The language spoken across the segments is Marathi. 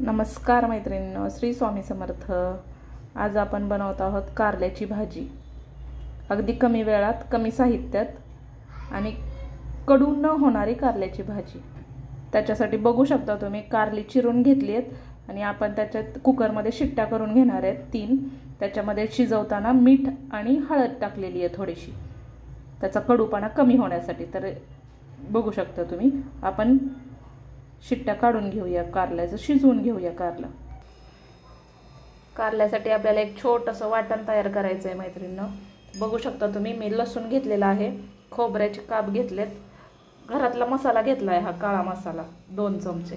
नमस्कार मैत्रिणींनो, श्री स्वामी समर्थ। आज आपण बनवत आहोत कारल्याची भाजी। अगदी कमी वेळात कमी साहित्यात आणि कडू न होणारी कारल्याची भाजी। त्याच्यासाठी बघू शकता तुम्ही कारली चिरून घेतली आहेत आणि आपण त्याच्यात कुकरमध्ये शिट्ट्या करून घेणार आहेत 3। त्याच्यामध्ये शिजवताना मीठ आणि हळद टाकलेली आहे थोडीशी, त्याचा कडूपणा कमी होण्यासाठी। तर बघू शकता तुम्ही आपण शिट्ट्या काढून घेऊया, कारल्याचं शिजवून घेऊया कारलं। कारल्यासाठी आपल्याला एक छोटंसं वाटण तयार करायचं आहे मैत्रिणींनो। बघू शकता तुम्ही मी लसूण घेतलेला आहे, खोबऱ्याचे काप घेतलेत, घरातला मसाला घेतला आहे हा काळा मसाला 2 चमचे,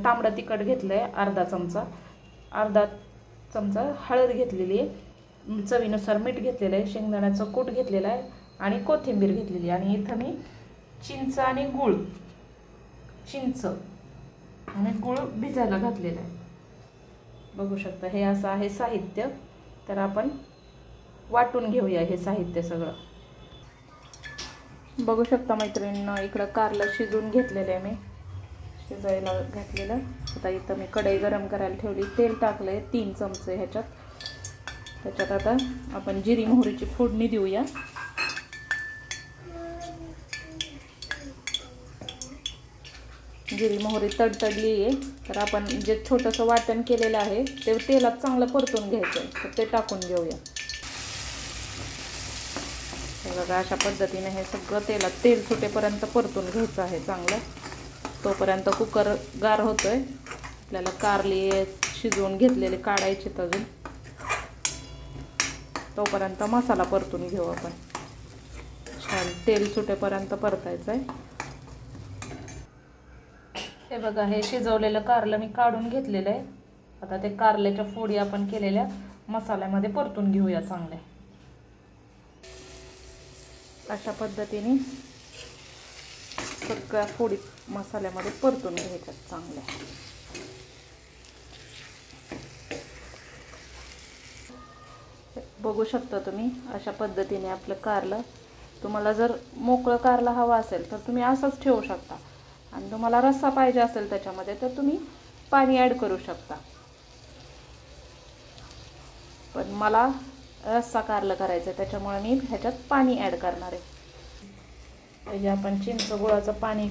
तांबडं तिखट घेतलंय अर्धा चमचा, अर्धा चमचा हळद घेतलेली आहे, चवीनुसार मीठ घेतलेलं आहे, शेंगदाण्याचं कूट घेतलेला आहे आणि कोथिंबीर घेतलेली आहे। आणि इथं मी चिंच आणि गूळ, चिंच आणि गूळ भिजायला घातलेला आहे। बघू शकता हे असं आहे साहित्य। तर आपण वाटून घेऊया हे साहित्य सगळं। बघू शकता मैत्रिणींनो, इकडं कारलं शिजून घेतलेलं आहे, मी शिजायला घातलेलं। आता इथं मी कढई गरम करायला ठेवली, तेल टाकलंय 3 चमचे ह्याच्यात। त्याच्यात आता आपण जिरी मोहरीची फोडणी देऊया। जिरी मोहरी तडतडली आहे तर आपण जे छोटंसं वाटण केलेलं आहे ते तेलात चांगलं परतून घ्यायचं आहे, तर ते टाकून घेऊया। हे बघा अशा पद्धतीने हे सगळं तेलात तेल सुटेपर्यंत परतून घ्यायचं आहे चांगलं। तोपर्यंत कुकर गार होतोय, आपल्याला कारली शिजवून घेतलेले काढायचे अजून, तोपर्यंत मसाला परतून घेऊ आपण। छान तेल सुटेपर्यंत परतायचं आहे। हे बघा हे शिजवलेलं कारलं मी काढून घेतलेलं आहे। आता ते कारल्याच्या फोडी आपण केलेल्या मसाल्यामध्ये परतून घेऊया चांगले। अशा पद्धतीने सगळ्या फोडी मसाल्यामध्ये परतून घ्यायच्या चांगल्या। बघू शकता तुम्ही अशा पद्धतीने आपलं कारलं, तुम्हाला जर मोकळं कारलं हवं असेल तर तुम्ही असंच ठेवू शकता, आणि तुम्हाला रस्सा पाहिजे असेल त्याच्यामध्ये तर तुम्ही पाणी ॲड करू शकता। पण मला रस्सा कारलं करायचं त्याच्यामुळे मी ह्याच्यात पाणी ॲड करणार आहे। जे आपण चिंच गुळाचं पाणी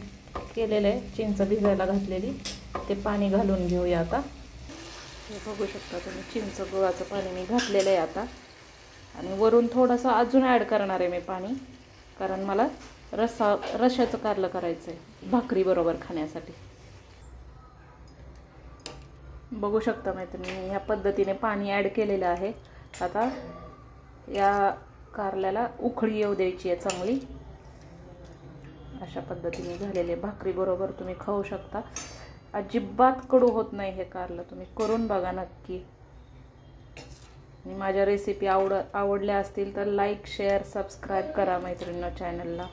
केलेलं आहे, चिंच भिजायला घातलेली, ते पाणी घालून घेऊया आता। हे बघू शकता तुम्ही चिंच गुळाचं पाणी मी घातलेलं आहे आता, आणि वरून थोडंसं अजून ॲड करणार आहे मी पाणी, कारण मला रश्श्याचं कारलं करायचं आहे भाकरी बरोबर खाण्यासाठी। बघू शकता मैत्रिणी ह्या पद्धतीने पाणी ॲड केलेलं आहे। आता या कारल्याला उकळी येऊ द्यायची आहे चांगली। अशा पद्धतीने झालेले भाकरी बरोबर तुम्ही खाऊ शकता, अजिबात कडू होत नाही हे कारलं। तुम्ही करून बघा नक्की। आणि माझ्या रेसिपी आवडल्या असतील तर लाईक शेअर सबस्क्राईब करा मैत्रिणींनो चॅनलला।